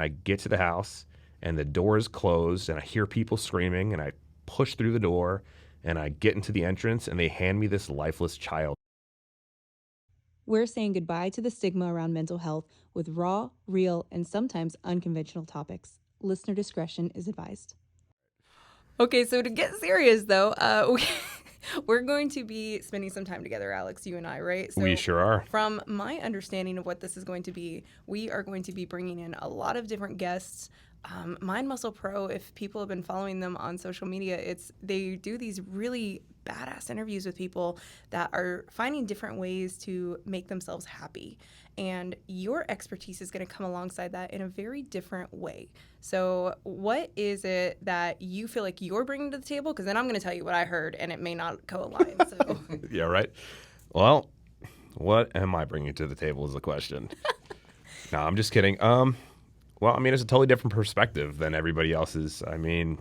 I get to the house and the door is closed and I hear people screaming and I push through the door and I get into the entrance and they hand me this lifeless child. We're saying goodbye to the stigma around mental health with raw, real, and sometimes unconventional topics. Listener discretion is advised. Okay, so to get serious though, we're going to be spending some time together, Alex, you and I, right? We So, sure are. from my understanding of what this is going to be, we are going to be bringing in a lot of different guests. Mind Muscle Pro, if people have been following them on social media, they do these really badass interviews with people that are finding different ways to make themselves happy. And your expertise is going to come alongside that in a very different way. So, what is it that you feel like you're bringing to the table? Because then I'm going to tell you what I heard, and it may not co-align. So, Yeah, right. Well, what am I bringing to the table is the question. No, I'm just kidding. Well, I mean, it's a totally different perspective than everybody else's. I mean,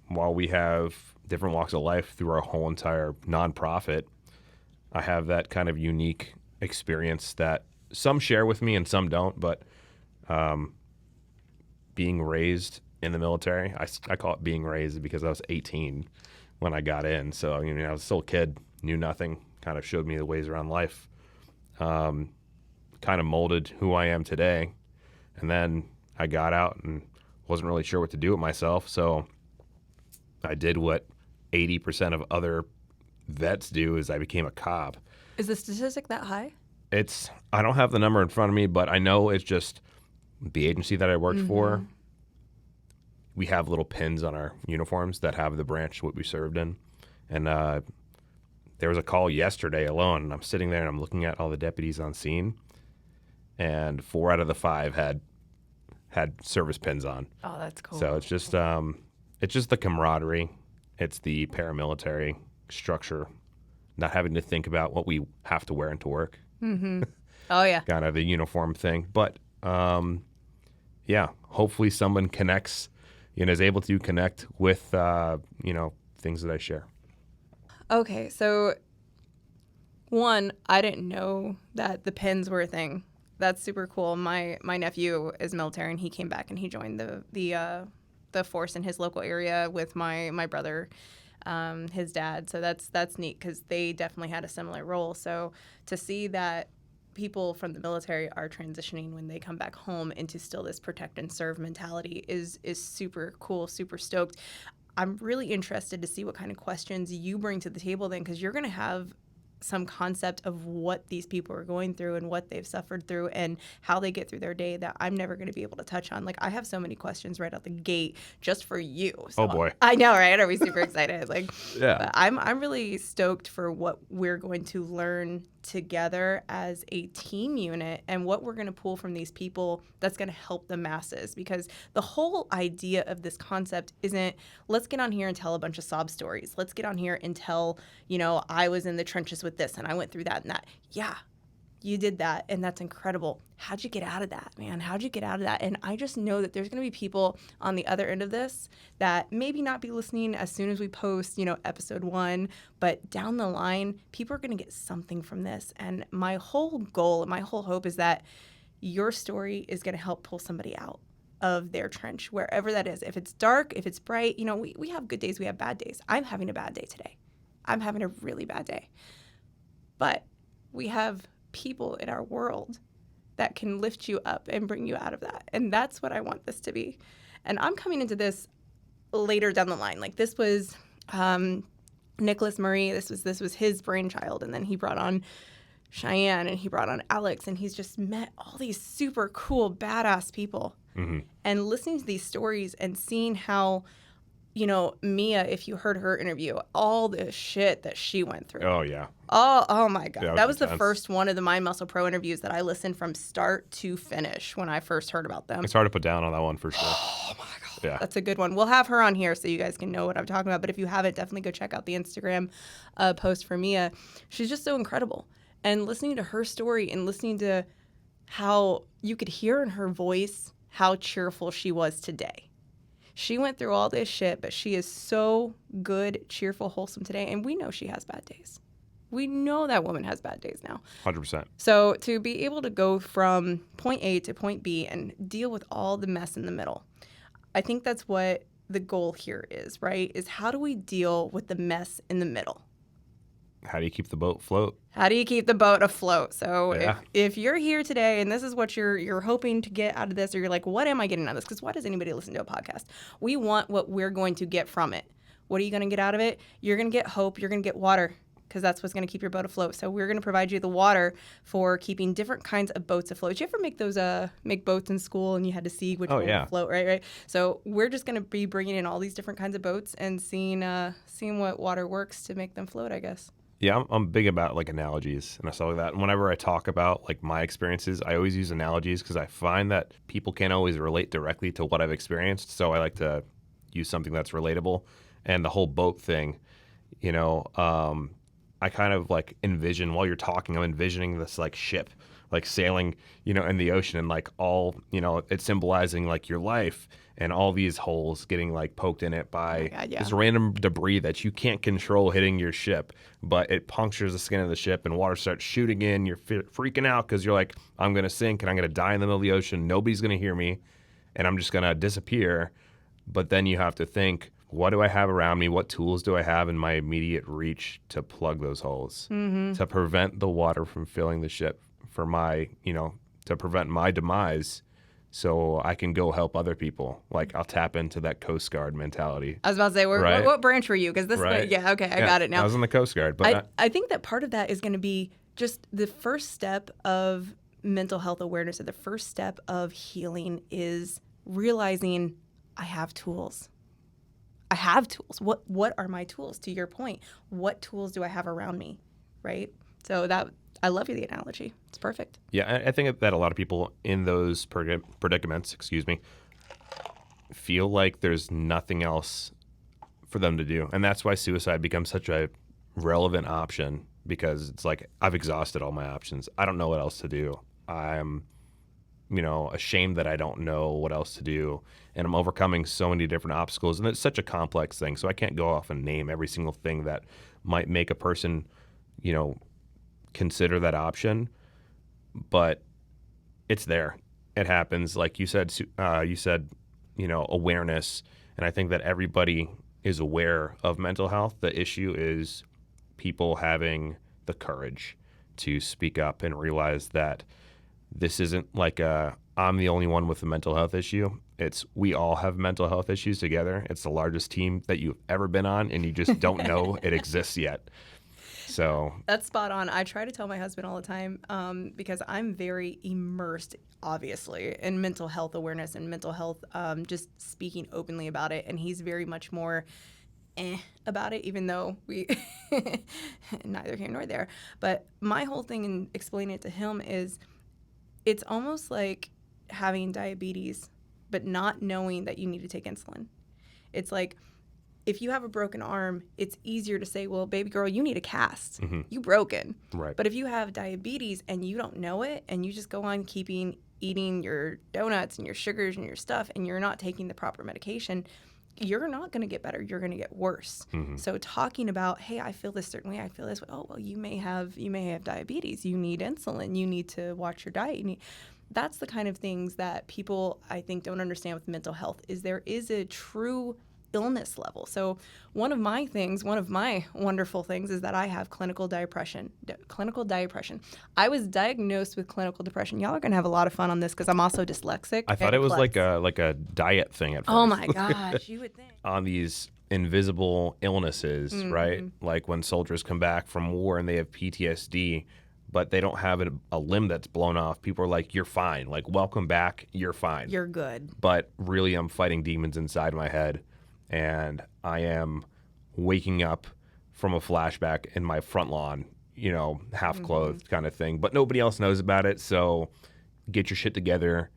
while we have different walks of life through our whole entire nonprofit, I have that kind of unique experience that some share with me and some don't. But being raised in the military, I call it being raised because I was 18 when I got in. So, I mean, I was still a kid, knew nothing, kind of showed me the ways around life, kind of molded who I am today. And then I got out and wasn't really sure what to do with myself. So I did what 80% of other vets do is I became a cop. is the statistic that high? I don't have the number in front of me, but I know it's just the agency that I worked for. We have little pins on our uniforms that have the branch what we served in. And there was a call yesterday alone, and I'm sitting there and I'm looking at all the deputies on scene, and 4 out of the 5 had service pins on. Oh, that's cool. So it's just the camaraderie. It's the paramilitary structure, not having to think about what we have to wear into work. Oh, yeah. Kind of the uniform thing. But yeah, hopefully someone connects, is able to connect with things that I share. Okay, so one, I didn't know that the pins were a thing. That's super cool. My nephew is military, and he came back and he joined the force in his local area with my brother, his dad. So that's neat because they definitely had a similar role. So to see that people from the military are transitioning when they come back home into still this protect and serve mentality is super cool, super stoked. I'm really interested to see what kind of questions you bring to the table then, because you're going to have some concept of what these people are going through and what they've suffered through and how they get through their day that I'm never going to be able to touch on. Like, I have so many questions right out the gate just for you. So Oh boy. I know, right? Are we super excited? Like, Yeah. but I'm really stoked for what we're going to learn together as a team unit and what we're going to pull from these people that's going to help the masses, because the whole idea of this concept isn't let's get on here and tell a bunch of sob stories. Let's get on here and tell, I was in the trenches with this and I went through that and that. Yeah, you did that and that's incredible. How'd you get out of that, man? How'd you get out of that? And I just know that there's going to be people on the other end of this that maybe not be listening as soon as we post, episode 1, but down the line, people are going to get something from this. And my whole goal and my whole hope is that your story is going to help pull somebody out of their trench, wherever that is. If it's dark, if it's bright, we have good days, we have bad days. I'm having a bad day today. I'm having a really bad day. But we have people in our world that can lift you up and bring you out of that. And that's what I want this to be. And I'm coming into this later down the line. Like, this was Nicholas Murray. This was his brainchild. And then he brought on Cheyenne and he brought on Alex. And he's just met all these super cool, badass people. Mm-hmm. And listening to these stories and seeing how, Mia, if you heard her interview, all the shit that she went through. Oh yeah. Oh my God. Yeah, that was the intense. first one of the Mind Muscle Pro interviews that I listened from start to finish when I first heard about them. It's hard to put down on that one for sure. Oh my God. Yeah. That's a good one. We'll have her on here so you guys can know what I'm talking about. But if you haven't, definitely go check out the Instagram post for Mia. She's just so incredible. And listening to her story and listening to how you could hear in her voice how cheerful she was today. She went through all this shit, but she is so good, cheerful, wholesome today. And we know she has bad days. We know that woman has bad days now. 100%. So to be able to go from point A to point B and deal with all the mess in the middle, I think that's what the goal here is, right? Is how do we deal with the mess in the middle? How do you keep the boat afloat? How do you keep the boat afloat? So Yeah. if you're here today and this is what you're hoping to get out of this, or you're like, what am I getting out of this? Because why does anybody listen to a podcast? We want what we're going to get from it. What are you going to get out of it? You're going to get hope. You're going to get water, because that's what's going to keep your boat afloat. So we're going to provide you the water for keeping different kinds of boats afloat. Did you ever make those make boats in school and you had to see which one would float, right? So we're just going to be bringing in all these different kinds of boats and seeing what water works to make them float, I guess. Yeah, I'm big about like analogies and stuff like that. And whenever I talk about like my experiences, I always use analogies because I find that people can't always relate directly to what I've experienced. So I like to use something that's relatable. And the whole boat thing, I kind of like envision while you're talking, I'm envisioning this like ship, like sailing, in the ocean, and like all, it's symbolizing like your life and all these holes getting like poked in it by this random debris that you can't control hitting your ship, but it punctures the skin of the ship and water starts shooting in. You're freaking out because you're like, I'm going to sink and I'm going to die in the middle of the ocean. Nobody's going to hear me and I'm just going to disappear. But then you have to think, what do I have around me? What tools do I have in my immediate reach to plug those holes, to prevent the water from filling the ship for my, to prevent my demise so I can go help other people? Like, I'll tap into that Coast Guard mentality. I was about to say, what branch were you? Because this, right. I got it now. I was in the Coast Guard. But I think that part of that is going to be just the first step of mental health awareness, or the first step of healing, is realizing I have tools. I have tools. What are my tools? To your point, what tools do I have around me, right? So I love the analogy. It's perfect. Yeah, I think that a lot of people in those predicaments, feel like there's nothing else for them to do. And that's why suicide becomes such a relevant option, because it's like, I've exhausted all my options. I don't know what else to do. I'm ashamed that I don't know what else to do. And I'm overcoming so many different obstacles. And it's such a complex thing. So I can't go off and name every single thing that might make a person, consider that option. But it's there. It happens. Like you said, awareness. And I think that everybody is aware of mental health. The issue is people having the courage to speak up and realize that this isn't like I'm the only one with a mental health issue. It's we all have mental health issues together. It's the largest team that you've ever been on, and you just don't know it exists yet. So that's spot on. I try to tell my husband all the time, because I'm very immersed, obviously, in mental health awareness and mental health, just speaking openly about it. And he's very much more about it, even though we neither here nor there. But my whole thing in explaining it to him is, it's almost like having diabetes, but not knowing that you need to take insulin. It's like, if you have a broken arm, it's easier to say, well, baby girl, you need a cast. Mm-hmm. You broken. Right. But if you have diabetes and you don't know it, and you just go on eating your donuts and your sugars and your stuff, and you're not taking the proper medication, you're not going to get better. You're going to get worse. Mm-hmm. So talking about, hey, I feel this certain way. I feel this way. Oh, well, you may have diabetes. You need insulin. You need to watch your diet. That's the kind of things that people, I think, don't understand with mental health, is there is a true illness level. So one of my wonderful things is that I have clinical depression. I was diagnosed with clinical depression. Y'all are going to have a lot of fun on this because I'm also dyslexic. I thought it was like a diet thing at first. Oh my gosh, you would think. On these invisible illnesses, mm-hmm. right? Like when soldiers come back from war and they have PTSD, but they don't have a limb that's blown off. People are like, you're fine. Like, welcome back. You're fine. You're good. But really, I'm fighting demons inside my head. And I am waking up from a flashback in my front lawn, half clothed kind of thing. But nobody else knows about it. So get your shit together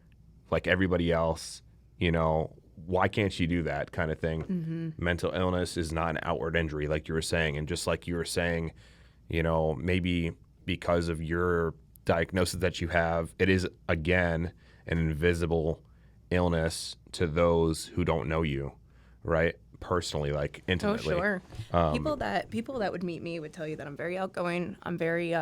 like everybody else. Why can't you do that kind of thing? Mm-hmm. Mental illness is not an outward injury, like you were saying. And just like you were saying, maybe because of your diagnosis that you have, it is, again, an invisible illness to those who don't know you. right? Personally, like Oh, intimately. sure. Um, People that would meet me would tell you that I'm very outgoing. I'm very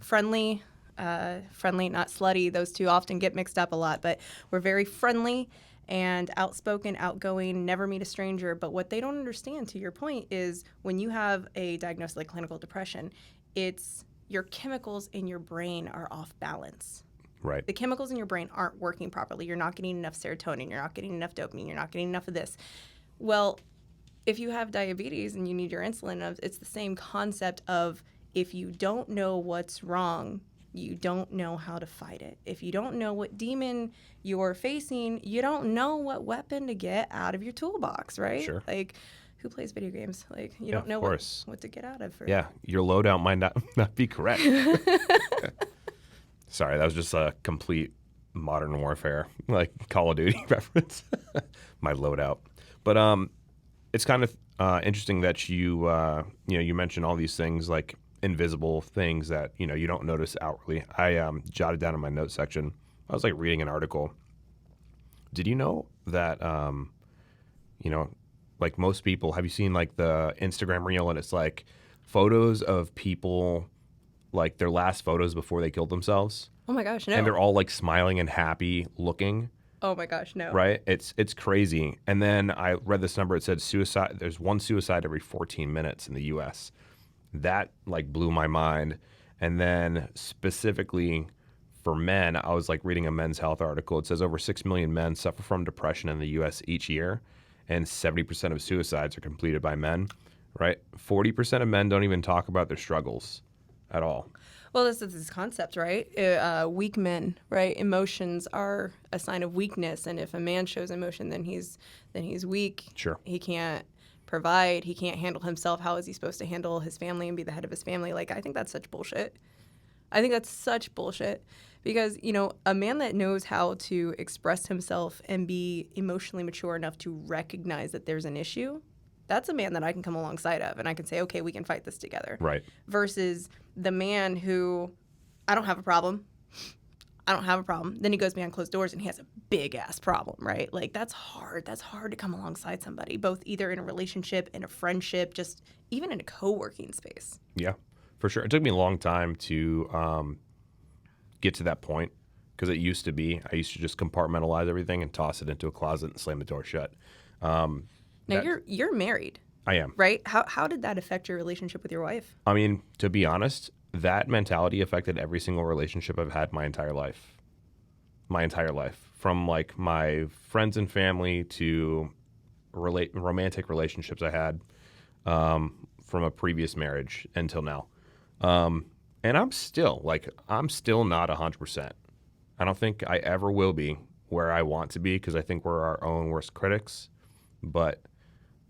friendly. Friendly, not slutty. Those two often get mixed up a lot, but we're very friendly and outspoken, outgoing. Never meet a stranger. But what they don't understand, to your point, is when you have a diagnosis like clinical depression, it's your chemicals in your brain are off balance. right. The chemicals in your brain aren't working properly. You're not getting enough serotonin. You're not getting enough dopamine. You're not getting enough of this. Well, if you have diabetes and you need your insulin, it's the same concept of if you don't know what's wrong, you don't know how to fight it. If you don't know what demon you're facing, you don't know what weapon to get out of your toolbox, right? Sure. Like, who plays video games? Like, you Yeah, don't of know course. what to get out of. Yeah, your loadout might not be correct. Sorry, that was just a complete Modern Warfare, like Call of Duty reference. My loadout. But it's kind of interesting that you mentioned all these things like invisible things that you don't notice outwardly. I jotted down in my notes section. I was like reading an article. Did you know that you know like most people, have you seen like the Instagram reel and it's like photos of people like their last photos before they killed themselves, Oh my gosh, and no. they're all like smiling and happy looking, Oh my gosh, no. right? It's crazy. And then I read this number. It said suicide. There's one suicide every 14 minutes in the U.S. That like blew my mind. And then specifically for men, I was like reading a Men's Health article. It says over 6 million men suffer from depression in the U.S. each year, and 70% of suicides are completed by men. Right? 40% of men don't even talk about their struggles at all. Well, this is this concept, right? Weak men, right? Emotions are a sign of weakness, and if a man shows emotion, then he's weak. Sure. He can't provide. He can't handle himself. How is he supposed to handle his family and be the head of his family? Like, I think that's such bullshit. I think that's such bullshit because a man that knows how to express himself and be emotionally mature enough to recognize that there's an issue. That's a man that I can come alongside of and I can say, okay, we can fight this together. Right. Versus the man who, I don't have a problem. I don't have a problem. Then he goes behind closed doors and he has a big ass problem, right? Like that's hard. That's hard to come alongside somebody, both either in a relationship, in a friendship, just even in a co-working space. Yeah, for sure. It took me a long time to get to that point because it used to be I used to just compartmentalize everything and toss it into a closet and slam the door shut. Now That- you're married, I am. right? How did that affect your relationship with your wife? I mean, to be honest, that mentality affected every single relationship I've had my entire life. My entire life. From like my friends and family to romantic relationships I had from a previous marriage until now. And I'm still not 100%. I don't think I ever will be where I want to be because I think we're our own worst critics. But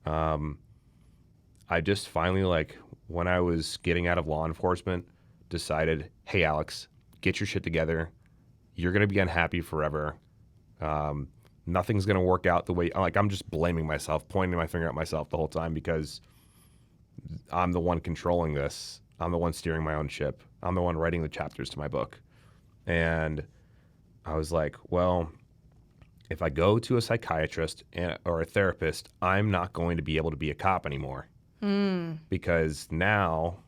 I just finally, like, when I was getting out of law enforcement, decided, hey, Alex, get your shit together. You're going to be unhappy forever. Nothing's going to work out the way, like, I'm just blaming myself, pointing my finger at myself the whole time because I'm the one controlling this. I'm the one steering my own ship. I'm the one writing the chapters to my book. And I was like, well, if I go to a psychiatrist or a therapist, I'm not going to be able to be a cop anymore. Because now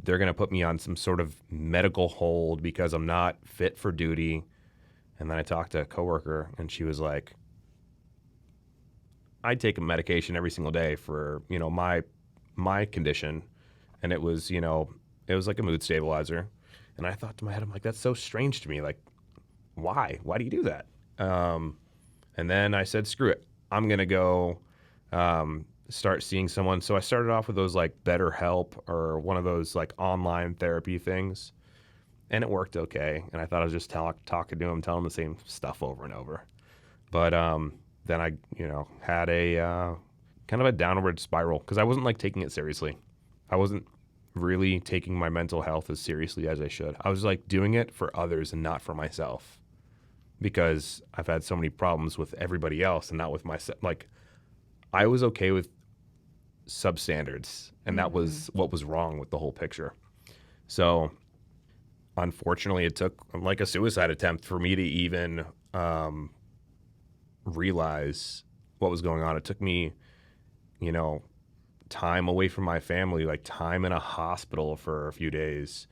they're going to put me on some sort of medical hold because I'm not fit for duty. And then I talked to a coworker and she was like, I take a medication every single day for, my condition. And it was like a mood stabilizer. And I thought to my head, I'm like, that's so strange to me. Like, why? Why do you do that? And then I said, screw it. I'm going to go start seeing someone. So I started off with those like BetterHelp or one of those like online therapy things. And it worked okay. And I thought I was just talking to him, telling him the same stuff over and over. But then I, had a kind of a downward spiral because I wasn't like taking it seriously. I wasn't really taking my mental health as seriously as I should. I was like doing it for others and not for myself because I've had so many problems with everybody else and not with myself. Like I was okay with substandards and that was what was wrong with the whole picture. So unfortunately it took like a suicide attempt for me to even realize what was going on. It took me, you know, time away from my family, like time in a hospital for a few days,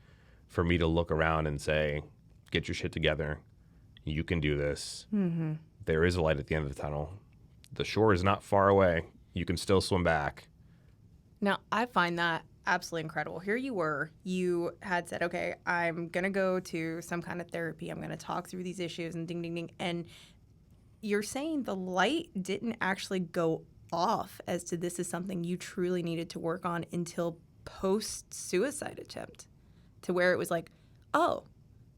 for me to look around and say, get your shit together. You can do this. Mm-hmm. There is a light at the end of the tunnel. The shore is not far away. You can still swim back. Now, I find that absolutely incredible. Here you were. You had said, okay, I'm going to go to some kind of therapy. I'm going to talk through these issues and ding, ding, ding. And you're saying the light didn't actually go off as to this is something you truly needed to work on until post-suicide attempt, to where it was like, oh,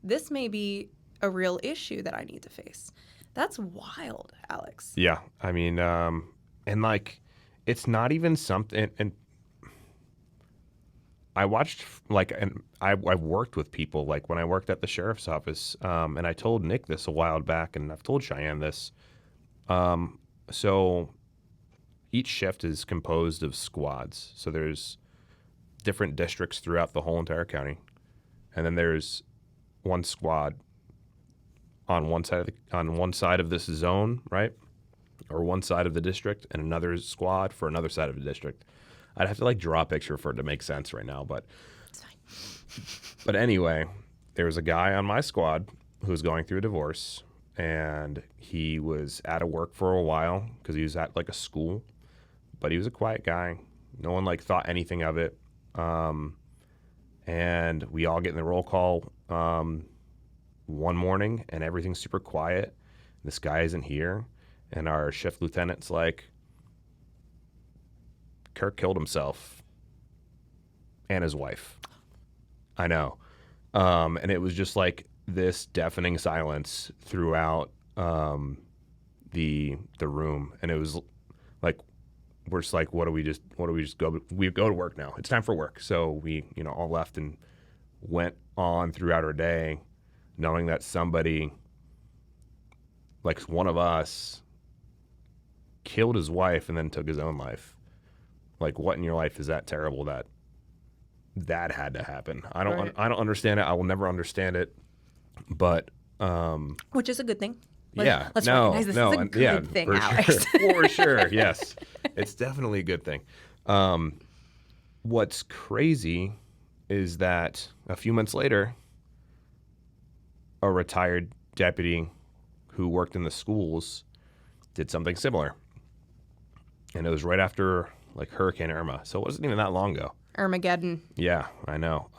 this may be a real issue that I need to face. That's wild, Alex. Yeah. I mean, and like, it's not even something, and I watched, like, and I've worked with people, like when I worked at the sheriff's office, and I told Nick this a while back, and I've told Cheyenne this. So each shift is composed of squads. So there's different districts throughout the whole entire county. And then there's one squad on one side of this zone, right? Or one side of the district, and another squad for another side of the district. I'd have to like draw a picture for it to make sense right now, but It's fine. but anyway, there was a guy on my squad who was going through a divorce, and he was out of work for a while because he was at like a school, but he was a quiet guy. No one like thought anything of it. And we all get in the roll call one morning, and everything's super quiet. This guy isn't here, and our shift lieutenant's like, Kirk killed himself and his wife. I know. And it was just like this deafening silence throughout the room. And it was like, we're just like, what do we just go? We go to work now. It's time for work. So we, all left and went on throughout our day, knowing that somebody, like one of us, killed his wife and then took his own life. Like, what in your life is that terrible that had to happen? I don't understand it. I will never understand it. But Which is a good thing. Let's recognize this is a good thing, for Alex. Sure, for sure, yes. It's definitely a good thing. What's crazy is that a few months later, a retired deputy who worked in the schools did something similar. And it was right after like Hurricane Irma. So it wasn't even that long ago. Armageddon. Yeah, I know.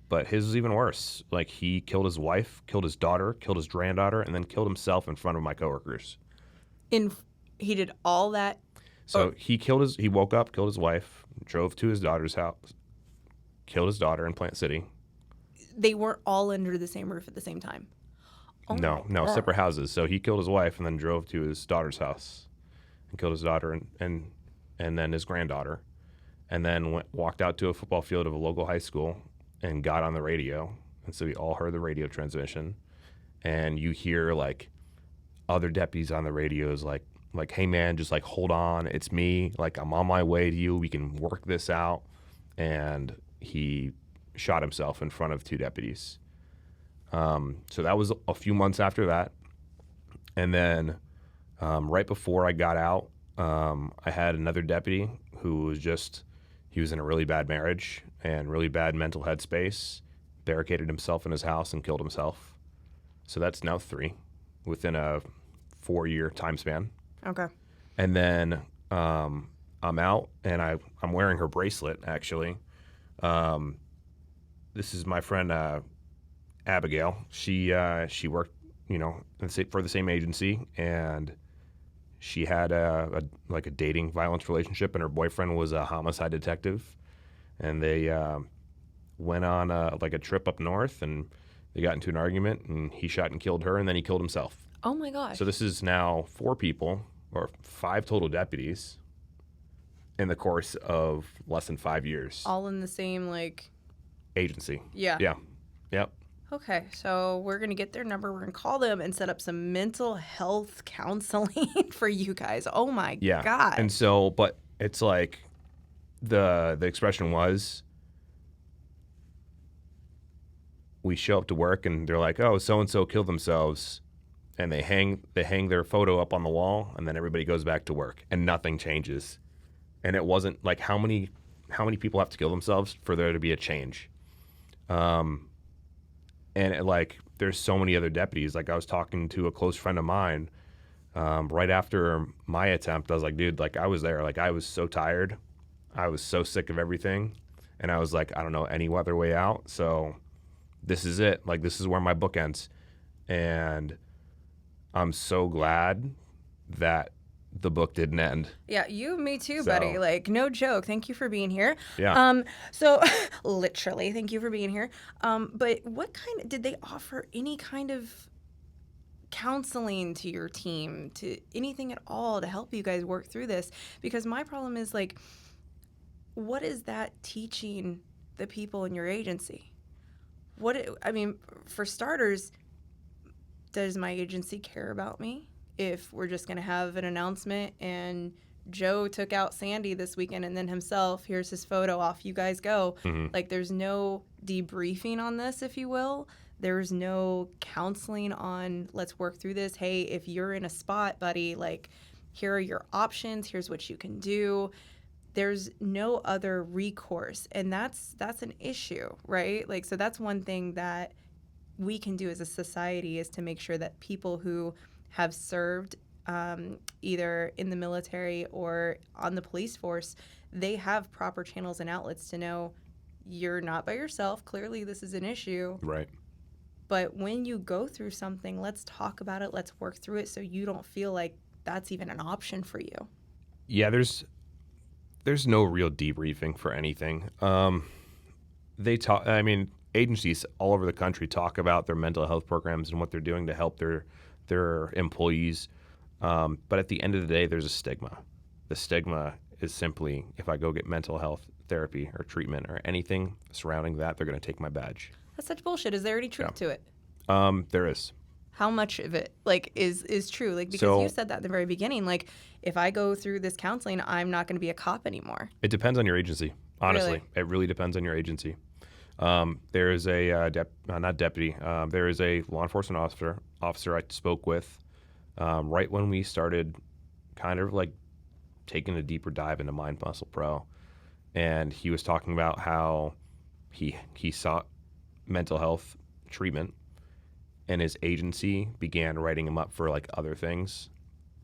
But his was even worse. Like, he killed his wife, killed his daughter, killed his granddaughter, and then killed himself in front of my coworkers. He did all that. So he woke up, killed his wife, drove to his daughter's house, killed his daughter in Plant City. They weren't all under the same roof at the same time. Oh No, separate houses. So he killed his wife and then drove to his daughter's house and killed his daughter and then his granddaughter, and then walked out to a football field of a local high school and got on the radio. And so we all heard the radio transmission, and you hear like other deputies on the radios like, hey man, just like hold on, it's me, like I'm on my way to you, we can work this out. And he shot himself in front of two deputies. So that was a few months after that. And then right before I got out, I had another deputy who was in a really bad marriage and really bad mental headspace, barricaded himself in his house and killed himself. So that's now 3 within a 4-year time span. Okay. And then I'm out, and I'm wearing her bracelet, actually. This is my friend Abigail. She worked, for the same agency, and she had a dating violence relationship, and her boyfriend was a homicide detective, and they went on a trip up north, and they got into an argument, and he shot and killed her, and then he killed himself. Oh my gosh. So this is now 4 people, or 5 total deputies, in the course of less than 5 years. All in the same Agency. Yeah. Yeah. Yep. Okay, so we're going to get their number. We're going to call them and set up some mental health counseling for you guys. Oh, my God. And so, but it's like the expression was, we show up to work and they're like, oh, so-and-so killed themselves. and they hang their photo up on the wall, and then everybody goes back to work, and nothing changes. And it wasn't like how many people have to kill themselves for there to be a change. And like there's so many other deputies. Like I was talking to a close friend of mine right after my attempt. I was like, dude, like I was there. Like I was so tired. I was so sick of everything. And I was like, I don't know any other way out. So this is it. Like this is where my book ends. And I'm so glad that the book didn't end. Yeah, me too, buddy. Like, no joke. Thank you for being here. Yeah. So literally, thank you for being here. But what did they offer any kind of counseling to your team, to anything at all to help you guys work through this? Because my problem is like, what is that teaching the people in your agency? For starters, does my agency care about me? If we're just going to have an announcement and Joe took out Sandy this weekend and then himself, here's his photo, off you guys go. Mm-hmm. Like there's no debriefing on this, if you will. There's no counseling on let's work through this. Hey, if you're in a spot, buddy, like here are your options. Here's what you can do. There's no other recourse. And that's an issue, right? Like, so that's one thing that we can do as a society is to make sure that people who have served either in the military or on the police force, they have proper channels and outlets to know you're not by yourself. Clearly, this is an issue. Right. But when you go through something, let's talk about it. Let's work through it so you don't feel like that's even an option for you. Yeah, there's no real debriefing for anything. Agencies all over the country talk about their mental health programs and what they're doing to help their employees. But at the end of the day, there's a stigma. The stigma is simply, if I go get mental health therapy or treatment or anything surrounding that, they're going to take my badge. That's such bullshit. Is there any truth to it? There is. How much of it is true? Like, because you said that in the very beginning, like if I go through this counseling, I'm not going to be a cop anymore. It depends on your agency. Honestly, Really? It really depends on your agency. There is a not deputy. There is a law enforcement officer I spoke with right when we started, kind of like taking a deeper dive into Mind Muscle Pro, and he was talking about how he sought mental health treatment, and his agency began writing him up for like other things,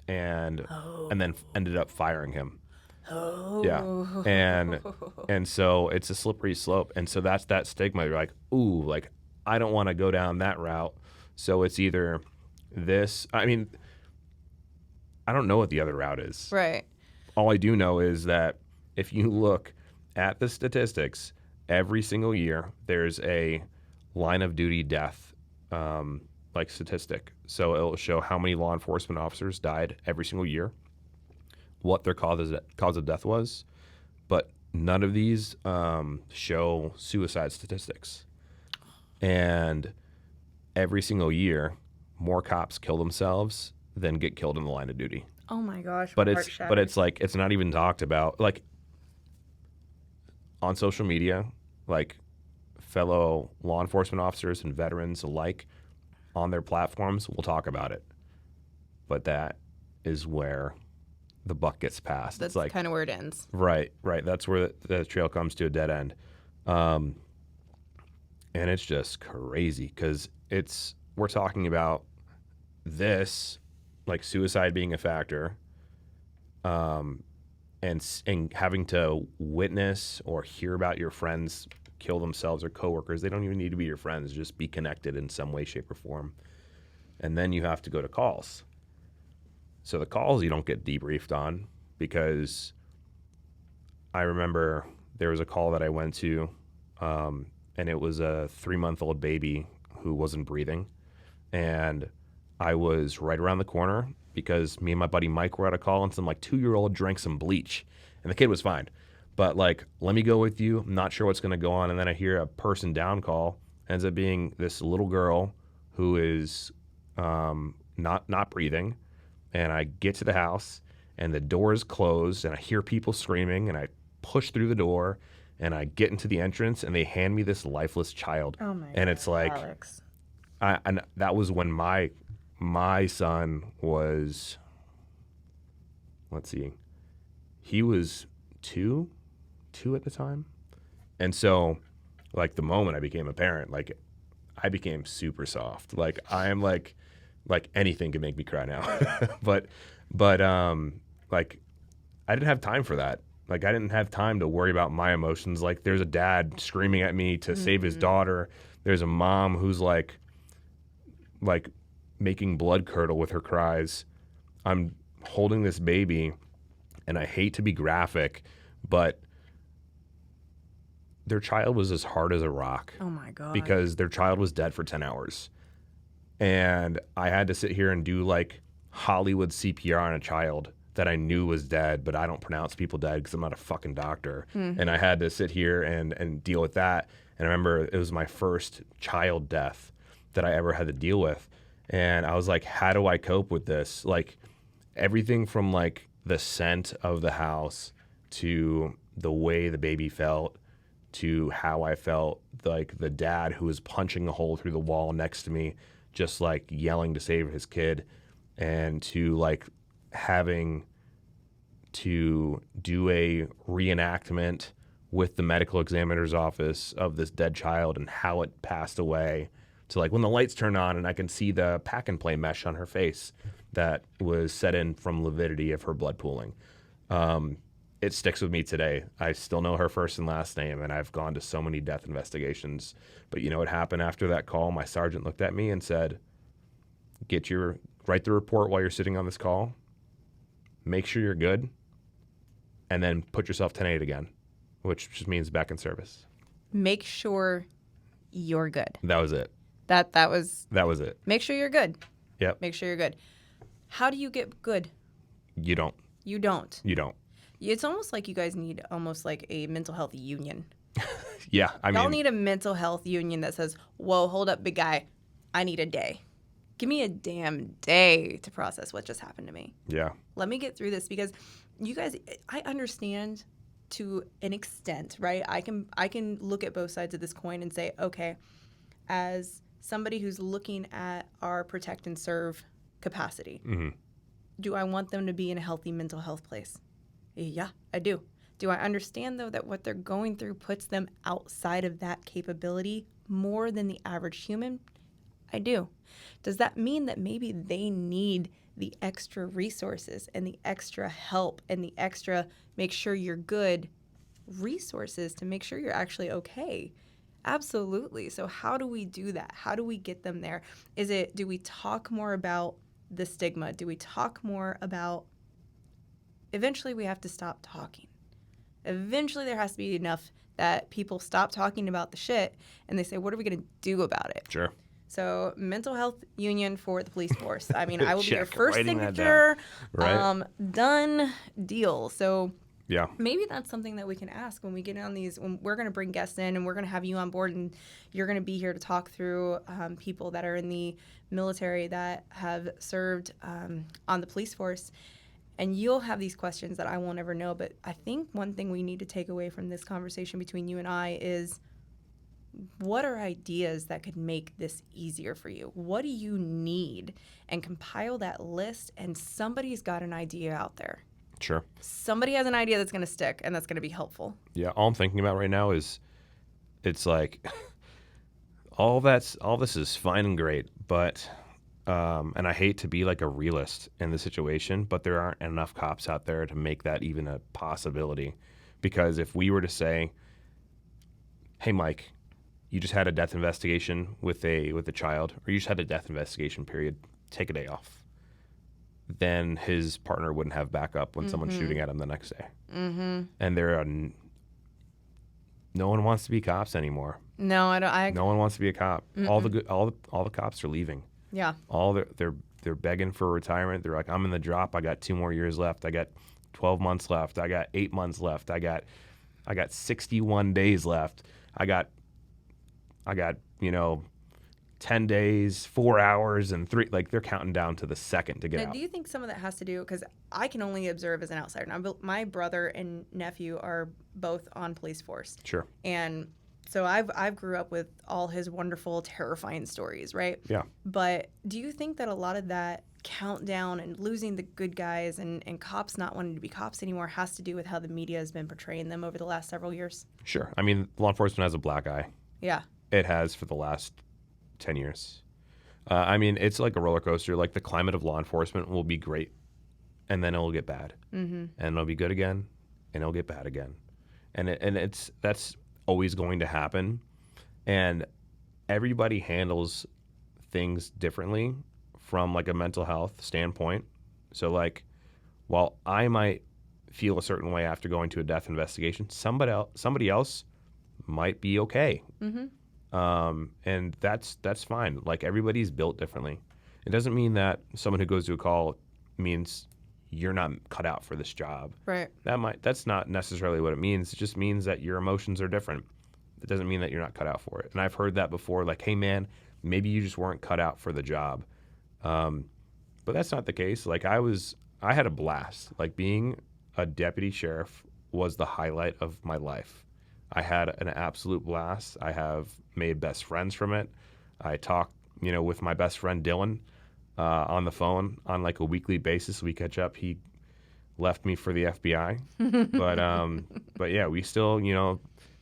and then ended up firing him. Oh. Yeah. And so it's a slippery slope. And so that's that stigma. You're like, ooh, like I don't want to go down that route. So it's either this. I mean, I don't know what the other route is. Right. All I do know is that if you look at the statistics, every single year there's a line of duty death like statistic. So it'll show how many law enforcement officers died every single year, what their cause of death was, but none of these show suicide statistics. And every single year, more cops kill themselves than get killed in the line of duty. Oh my gosh. But it's like it's not even talked about. Like on social media, like fellow law enforcement officers and veterans alike on their platforms will talk about it. But that is where the buck gets passed. That's it's like kind of where it ends. Right. That's where the trail comes to a dead end. And it's just crazy because we're talking about this, like suicide being a factor, and having to witness or hear about your friends kill themselves or coworkers. They don't even need to be your friends. Just be connected in some way, shape, or form. And then you have to go to calls. So the calls you don't get debriefed on, because I remember there was a call that I went to, and it was a 3-month-old baby who wasn't breathing. And I was right around the corner because me and my buddy Mike were at a call, and some like 2-year-old drank some bleach, and the kid was fine. But like, let me go with you. I'm not sure what's going to go on. And then I hear a person down call. Ends up being this little girl who is not breathing. And I get to the house, and the door is closed, and I hear people screaming, and I push through the door, and I get into the entrance, and they hand me this lifeless child. Oh my and it's like, Alex. and that was when my my son was, let's see, he was two at the time. And so, like, the moment I became a parent, like, I became super soft. Like, I am like anything can make me cry now. but like, I didn't have time for that. Like, I didn't have time to worry about my emotions. Like, there's a dad screaming at me to save his daughter. There's a mom who's like making blood curdle with her cries. I'm holding this baby, and I hate to be graphic, but their child was as hard as a rock. Oh my God. Because their child was dead for 10 hours. And I had to sit here and do like Hollywood CPR on a child that I knew was dead, but I don't pronounce people dead because I'm not a fucking doctor. And I had to sit here and deal with that. And I remember it was my first child death that I ever had to deal with. And I was like, how do I cope with this? Like, everything from like the scent of the house to the way the baby felt to how I felt, like the dad who was punching a hole through the wall next to me, just like yelling to save his kid, and to like having to do a reenactment with the medical examiner's office of this dead child and how it passed away, to like when the lights turn on and I can see the pack and play mesh on her face that was set in from lividity of her blood pooling. It sticks with me today. I still know her first and last name, and I've gone to so many death investigations. But you know what happened after that call? My sergeant looked at me and said, write the report while you're sitting on this call, make sure you're good, and then put yourself 10-8 again, which just means back in service. Make sure you're good. That was it. That was it. Make sure you're good. Yep. Make sure you're good. How do you get good? You don't. You don't. It's almost like you guys need almost like a mental health union. Yeah, Y'all need a mental health union that says, whoa, hold up, big guy. I need a day. Give me a damn day to process what just happened to me. Yeah. Let me get through this, because you guys, I understand to an extent, right? I can look at both sides of this coin and say, okay, as somebody who's looking at our protect and serve capacity, do I want them to be in a healthy mental health place? Yeah, I do. Do I understand, though, that what they're going through puts them outside of that capability more than the average human? I do. Does that mean that maybe they need the extra resources and the extra help and the extra make sure you're good resources to make sure you're actually okay? Absolutely. So how do we do that? How do we get them there? Do we talk more about the stigma? Do we talk more about, eventually we have to stop talking. Eventually there has to be enough that people stop talking about the shit and they say, what are we going to do about it? Sure. So mental health union for the police force. I mean, I will be your Check, first writing that signature. down. Right. Done deal. So Yeah. maybe that's something that we can ask when we get on these, when we're going to bring guests in and we're going to have you on board and you're going to be here to talk through people that are in the military that have served on the police force. And you'll have these questions that I won't ever know. But I think one thing we need to take away from this conversation between you and I is, what are ideas that could make this easier for you? What do you need? And compile that list, and somebody's got an idea out there. Sure. Somebody has an idea that's going to stick and that's going to be helpful. Yeah, all I'm thinking about right now is, it's like all this is fine and great, but and I hate to be like a realist in the situation, but there aren't enough cops out there to make that even a possibility. Because if we were to say, hey, Mike, you just had a death investigation with a child, or you just had a death investigation period, take a day off, then his partner wouldn't have backup when someone's shooting at him the next day. And no one wants to be cops anymore. No, I don't. No one wants to be a cop. All the cops are leaving. Yeah. They're begging for retirement. They're like, I'm in the drop. I got 2 more years left. I got 12 months left. I got 8 months left. I got 61 days left. I got 10 days, 4 hours, and 3. Like, they're counting down to the second to get Now, out. do you think some of that has to do, because I can only observe as an outsider. Now, my brother and nephew are both on police force. Sure. And So I've grew up with all his wonderful, terrifying stories, right? Yeah. But do you think that a lot of that countdown and losing the good guys and cops not wanting to be cops anymore has to do with how the media has been portraying them over the last several years? Sure. I mean, law enforcement has a black eye. Yeah. It has for the last 10 years. I mean, it's like a roller coaster. Like the climate of law enforcement will be great, and then it'll get bad, and it'll be good again, and it'll get bad again, and that's always going to happen, and everybody handles things differently from like a mental health standpoint. So like, while I might feel a certain way after going to a death investigation, somebody else might be okay. And that's fine. Like everybody's built differently. It doesn't mean that someone who goes to a call means you're not cut out for this job. Right. That's not necessarily what it means. It just means that your emotions are different. It doesn't mean that you're not cut out for it. And I've heard that before, like, hey man, maybe you just weren't cut out for the job. But that's not the case. Like I had a blast. Like being a deputy sheriff was the highlight of my life. I had an absolute blast. I have made best friends from it. I talk, with my best friend Dylan on the phone on like a weekly basis. We catch up. He left me for the FBI, but yeah, we still,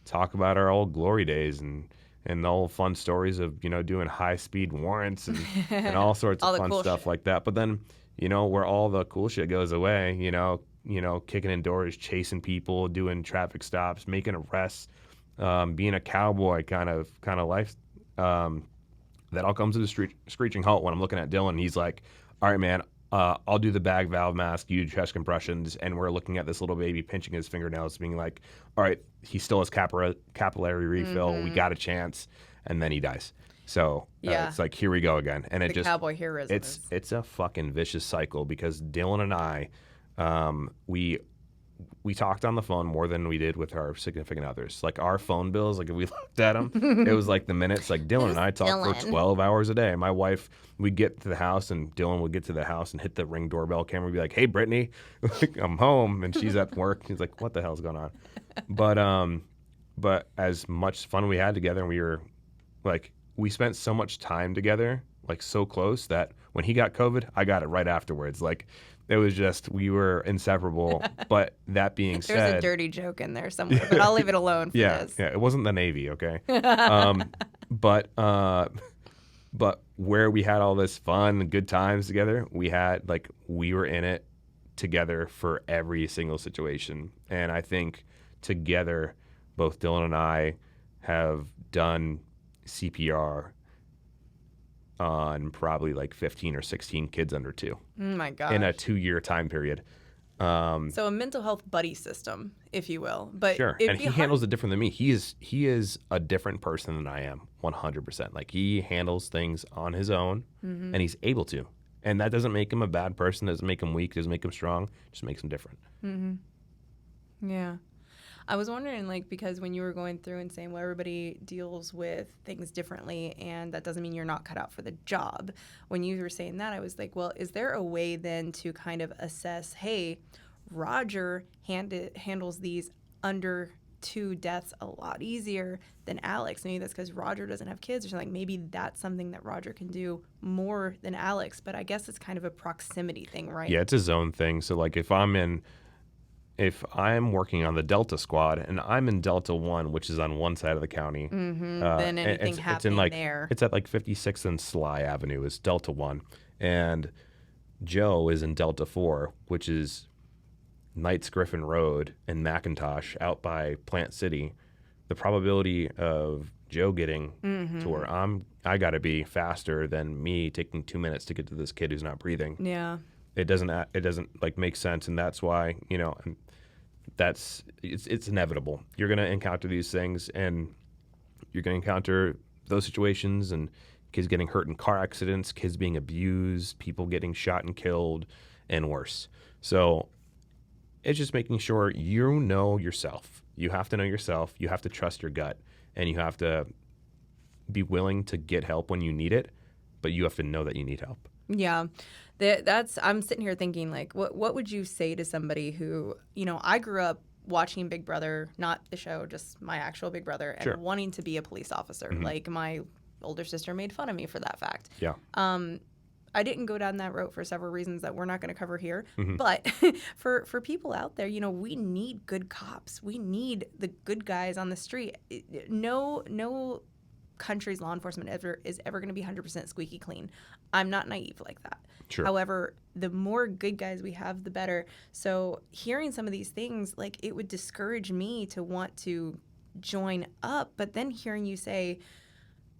talk about our old glory days and the old fun stories of doing high speed warrants and all sorts All of the fun cool stuff shit. like that. But then where all the cool shit goes away, kicking in doors, chasing people, doing traffic stops, making arrests, being a cowboy kind of life. That all comes to the screeching halt when I'm looking at Dylan. He's like, all right, man, I'll do the bag valve mask, you do chest compressions, and we're looking at this little baby pinching his fingernails, being like, all right, he still has capillary refill. We got a chance. And then he dies. So Yeah. it's like, here we go again. And The cowboy heroism. it's a fucking vicious cycle because Dylan and I, we talked on the phone more than we did with our significant others. Like our phone bills, like if we looked at them, it was like the minutes. Like Dylan and I talked for 12 hours a day. My wife, we'd get to the house and Dylan would get to the house and hit the Ring doorbell camera and be like, hey, Brittany, I'm home. And she's at work. She's like, what the hell's going on? But as much fun we had together, and we spent so much time together, like so close that when he got COVID, I got it right afterwards. Like it was just, we were inseparable. But that being said, There's a dirty joke in there somewhere, but I'll leave it alone for this. Yeah, it wasn't the Navy, okay? But where we had all this fun and good times together, we were in it together for every single situation. And I think together, both Dylan and I have done CPR on probably like 15 or 16 kids under 2 Oh my gosh. in a 2-year time period. So a mental health buddy system, if you will. But Sure, and he handles it different than me. He is a different person than I am, 100%. Like he handles things on his own, and he's able to. And that doesn't make him a bad person. Doesn't make him weak. Doesn't make him strong. Just makes him different. Yeah. I was wondering, like, because when you were going through and saying, well, everybody deals with things differently, and that doesn't mean you're not cut out for the job. When you were saying that, I was like, well, is there a way then to kind of assess, hey, Roger handles these under 2 deaths a lot easier than Alex? Maybe that's because Roger doesn't have kids or something. Like maybe that's something that Roger can do more than Alex. But I guess it's kind of a proximity thing, right? Yeah, it's a zone thing. So, like, if I'm working on the Delta squad and I'm in Delta 1, which is on one side of the county, Then anything happening there. It's at like 56th and Sly Avenue is Delta 1. And Joe is in Delta 4, which is Knights Griffin Road in McIntosh out by Plant City. The probability of Joe getting to where I got to be faster than me taking 2 minutes to get to this kid who's not breathing. Yeah. It doesn't like make sense, and that's why it's inevitable. You're gonna encounter these things, and you're gonna encounter those situations, and kids getting hurt in car accidents, kids being abused, people getting shot and killed, and worse. So it's just making sure you know yourself. You have to know yourself. You have to trust your gut, and you have to be willing to get help when you need it, but you have to know that you need help. Yeah. I'm sitting here thinking, like, what would you say to somebody who, I grew up watching Big Brother, not the show, just my actual Big Brother, and Sure. wanting to be a police officer. Mhm. Like, my older sister made fun of me for that fact. Yeah. I didn't go down that route for several reasons that we're not going to cover here. Mhm. But for people out there, we need good cops. We need the good guys on the street. No country's law enforcement is ever going to be 100% squeaky clean. I'm not naive like that. Sure. However, the more good guys we have, the better. So hearing some of these things, like, it would discourage me to want to join up. But then hearing you say,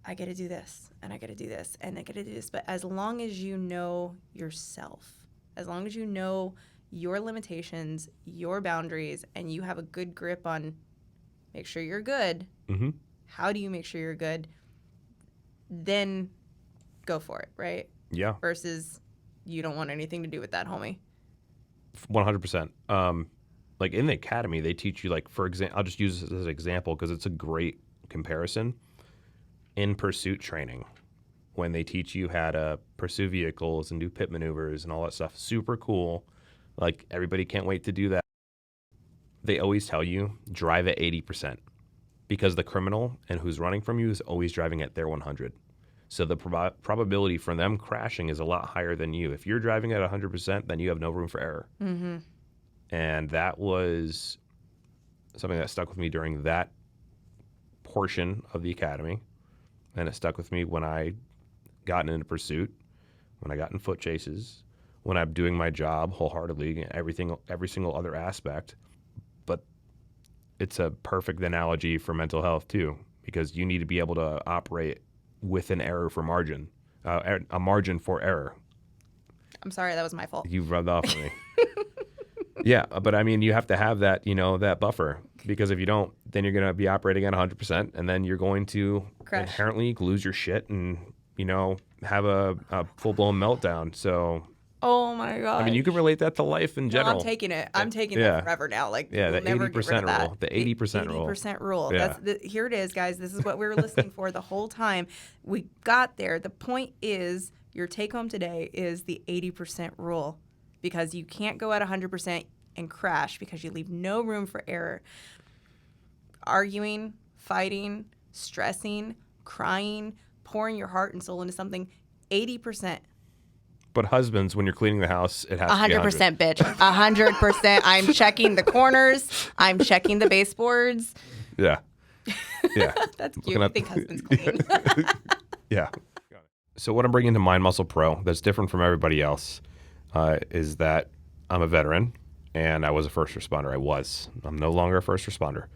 I got to do this, and I got to do this, and I got to do this. But as long as you know yourself, as long as you know your limitations, your boundaries, and you have a good grip on make sure you're good, Mm-hmm. how do you make sure you're good, then go for it, right? Yeah. Versus you don't want anything to do with that, homie. 100%. Like in the academy, they teach you, like, for example, I'll just use this as an example because it's a great comparison. In pursuit training, when they teach you how to pursue vehicles and do pit maneuvers and all that stuff, super cool. Like, everybody can't wait to do that. They always tell you drive at 80% because the criminal and who's running from you is always driving at their 100. So the probability for them crashing is a lot higher than you. If you're driving at 100%, then you have no room for error. Mm-hmm. And that was something that stuck with me during that portion of the academy. And it stuck with me when I got into pursuit, when I got in foot chases, when I'm doing my job wholeheartedly, every single other aspect. But it's a perfect analogy for mental health too, because you need to be able to operate with an error for margin, a margin for error. I'm sorry, that was my fault. You've rubbed off on me. Yeah, but I mean, you have to have that, that buffer, because if you don't, then you're going to be operating at 100%, and then you're going to Crash. inherently lose your shit and, have a full-blown meltdown. So, Oh my god. I mean, you can relate that to life in general. No, I'm taking it. I'm taking Yeah. that forever now. Like, Yeah, we'll the never 80% get rid of that. rule. The 80% rule. 80% rule. Yeah. Here it is, guys. This is what we were listening for the whole time. We got there. The point is, your take home today is the 80% rule, because you can't go at 100% and crash because you leave no room for error. Arguing, fighting, stressing, crying, pouring your heart and soul into something, 80%. But husbands, when you're cleaning the house, it has to be 100%, bitch. 100%. I'm checking the corners. I'm checking the baseboards. Yeah. Yeah. That's cute. Looking I up- think husband's clean. Yeah. So what I'm bringing to Mind Muscle Pro that's different from everybody else is that I'm a veteran and I was a first responder. I'm no longer a first responder.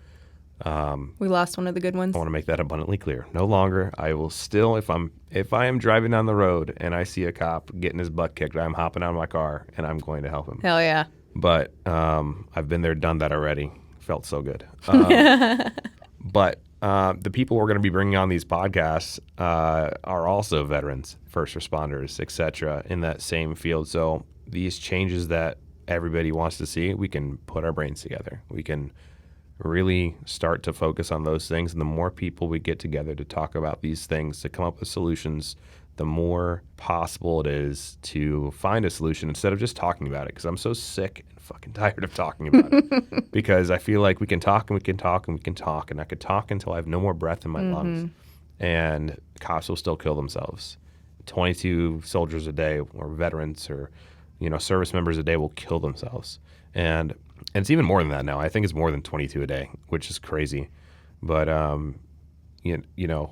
We lost one of the good ones. I want to make that abundantly clear. No longer. I will still, if I am driving down the road and I see a cop getting his butt kicked, I'm hopping out of my car and I'm going to help him. Hell yeah. But I've been there, done that already. Felt so good. But the people we're going to be bringing on these podcasts are also veterans, first responders, etc., in that same field. So these changes that everybody wants to see, we can put our brains together. We can really start to focus on those things. And the more people we get together to talk about these things, to come up with solutions, the more possible it is to find a solution instead of just talking about it. Because I'm so sick and fucking tired of talking about it. Because I feel like we can talk and we can talk and we can talk. And I could talk until I have no more breath in my lungs. And cops will still kill themselves. 22 soldiers a day, or veterans, or service members a day will kill themselves. And it's even more than that now. I think it's more than 22 a day, which is crazy. But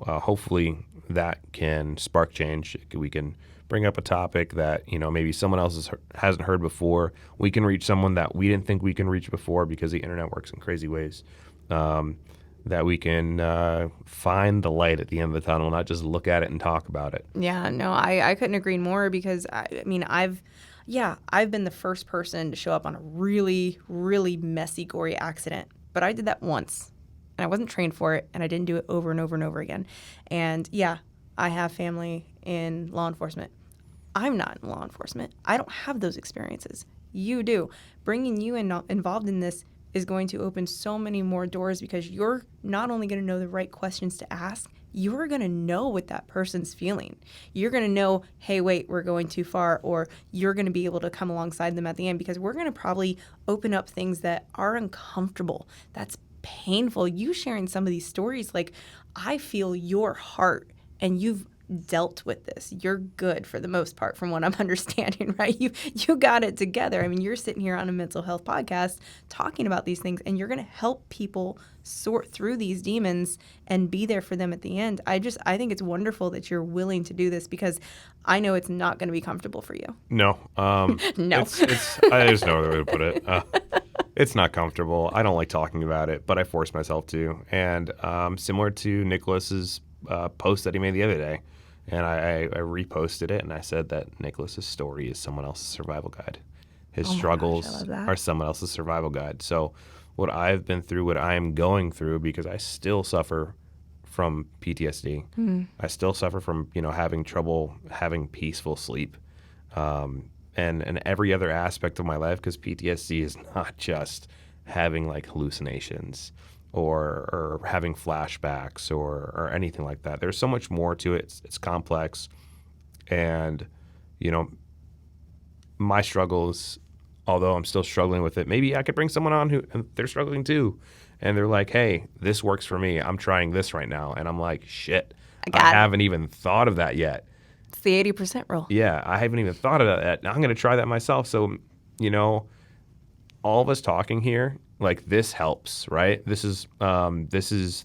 hopefully that can spark change. We can bring up a topic that maybe someone else hasn't heard before. We can reach someone that we didn't think we can reach before because the internet works in crazy ways. That we can find the light at the end of the tunnel, not just look at it and talk about it. Yeah, no, I couldn't agree more, because I've been the first person to show up on a really, really messy, gory accident. But I did that once, and I wasn't trained for it, and I didn't do it over and over and over again. And yeah, I have family in law enforcement. I'm not in law enforcement. I don't have those experiences. You do. Bringing you involved in this is going to open so many more doors, because you're not only going to know the right questions to ask, you're going to know what that person's feeling. You're going to know, hey, wait, we're going too far, or you're going to be able to come alongside them at the end, because we're going to probably open up things that are uncomfortable. That's painful. You sharing some of these stories, like, I feel your heart, and you've dealt with this. You're good for the most part, from what I'm understanding, right? You got it together. I mean, you're sitting here on a mental health podcast talking about these things, and you're going to help people sort through these demons and be there for them at the end. I think it's wonderful that you're willing to do this, because I know it's not going to be comfortable for you. No. No. There's no other way to put it. It's not comfortable. I don't like talking about it, but I force myself to. And similar to Nicholas's post that he made the other day, and I reposted it, and I said that Nicholas's story is someone else's survival guide. His struggles are someone else's survival guide. So what I've been through, what I am going through, because I still suffer from PTSD. I still suffer from, having trouble having peaceful sleep. And every other aspect of my life, because PTSD is not just having like hallucinations or having flashbacks or anything like that. There's so much more to it. It's complex. And, my struggles, although I'm still struggling with it, maybe I could bring someone on who they're struggling too. And they're like, hey, this works for me. I'm trying this right now. And I'm like, shit, I haven't even thought of that yet. It's the 80% rule. Yeah, I haven't even thought of that. Now I'm going to try that myself. So, all of us talking here, like, this helps, right? This is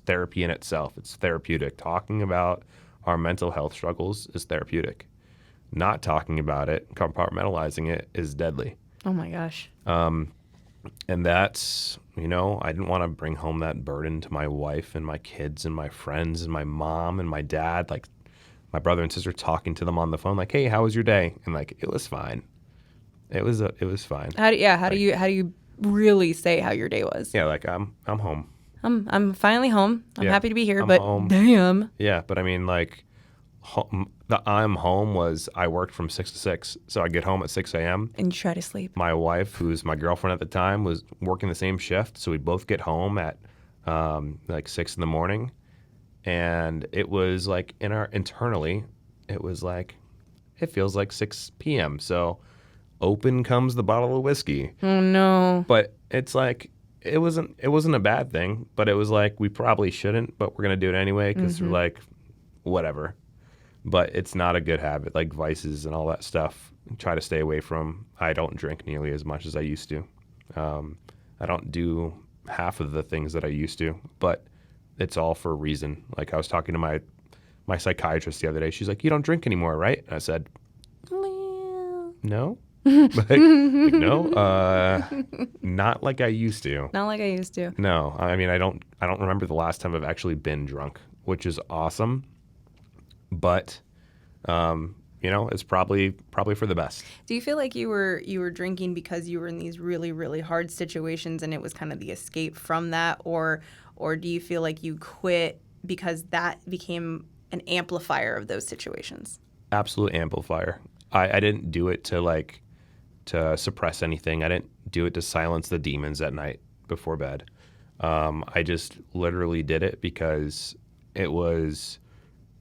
therapy in itself. It's therapeutic. Talking about our mental health struggles is therapeutic. Not talking about it, compartmentalizing it, is deadly. Oh my gosh. And that's, I didn't want to bring home that burden to my wife and my kids and my friends and my mom and my dad. Like, my brother and sister, talking to them on the phone, like, hey, how was your day? And like, it was fine. It was fine. How do you really say how your day was? Yeah, like, I'm home. I'm finally home. I'm happy to be here, I'm but home. Damn. Yeah, but I mean, like, the I'm home was I worked from 6 to 6, so I get home at 6 a.m. And you try to sleep. My wife, who's my girlfriend at the time, was working the same shift, so we both get home at like 6 in the morning, and it was like internally, it was like, it feels like 6 p.m. So open comes the bottle of whiskey. Oh no! But it's like, it wasn't a bad thing, but it was like, we probably shouldn't, but we're gonna do it anyway because we're like, whatever. But it's not a good habit, like vices and all that stuff. Try to stay away from. I don't drink nearly as much as I used to. I don't do half of the things that I used to, but it's all for a reason. Like, I was talking to my psychiatrist the other day. She's like, you don't drink anymore, right? And I said, no. No, not like I used to. Not like I used to. No, I mean, I don't remember the last time I've actually been drunk, which is awesome. But, it's probably for the best. Do you feel like you were drinking because you were in these really, really hard situations and it was kind of the escape from that, or do you feel like you quit because that became an amplifier of those situations? Absolute amplifier. I didn't do it to suppress anything. I didn't do it to silence the demons at night before bed. I just literally did it because it was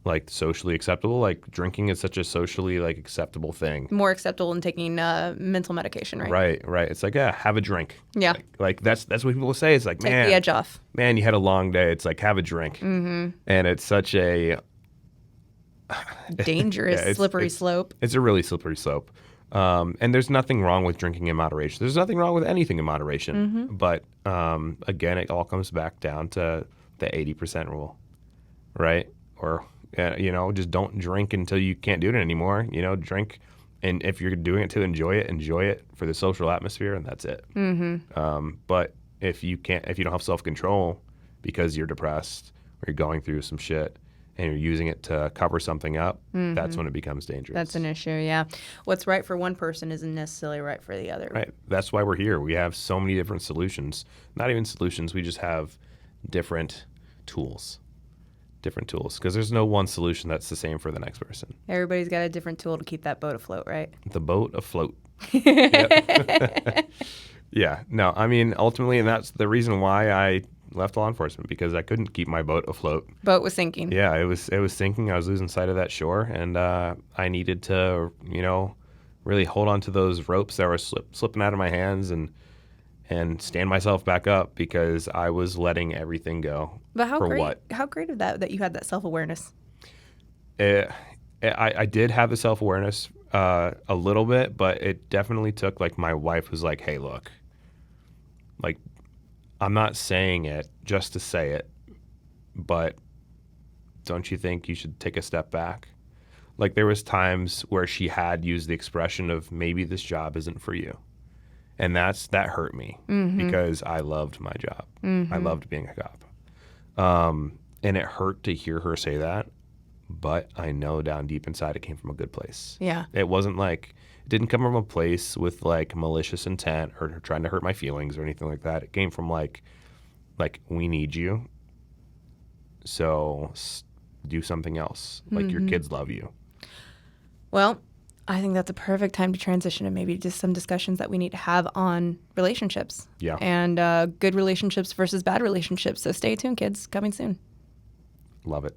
like socially acceptable. Like, drinking is such a socially like acceptable thing. More acceptable than taking mental medication, right? Right. It's like, have a drink. Yeah. Like that's what people say. It's like, take the edge off. Man, you had a long day. It's like, have a drink. Mm-hmm. And it's such a dangerous, slippery slope. It's a really slippery slope. And there's nothing wrong with drinking in moderation. There's nothing wrong with anything in moderation. Mm-hmm. But again, it all comes back down to the 80% rule, right? Or just don't drink until you can't do it anymore. Drink, and if you're doing it to enjoy it for the social atmosphere, and that's it. Mm-hmm. But if you don't have self-control because you're depressed or you're going through some shit and you're using it to cover something up, that's when it becomes dangerous. That's an issue, yeah. What's right for one person isn't necessarily right for the other. Right. That's why we're here. We have so many different solutions. Not even solutions. We just have different tools. Because there's no one solution that's the same for the next person. Everybody's got a different tool to keep that boat afloat, right? The boat afloat. Yeah. No, I mean, ultimately, and that's the reason why I left law enforcement because I couldn't keep my boat afloat. Boat was sinking. Yeah, it was sinking. I was losing sight of that shore, and I needed to, really hold on to those ropes that were slipping out of my hands and stand myself back up because I was letting everything go. But for what? How great of that you had that self-awareness. I did have the self-awareness a little bit, but it definitely took, like, my wife was like, hey, look, like, I'm not saying it just to say it, but don't you think you should take a step back? Like, there was times where she had used the expression of maybe this job isn't for you. And that hurt me because I loved my job. I loved being a cop. And it hurt to hear her say that, but I know down deep inside it came from a good place. Yeah. It wasn't like, it didn't come from a place with like malicious intent or trying to hurt my feelings or anything like that. It came from like we need you, so do something else. Like your kids love you. Well, I think that's a perfect time to transition to maybe just some discussions that we need to have on relationships. Yeah. And good relationships versus bad relationships. So stay tuned, kids. Coming soon. Love it.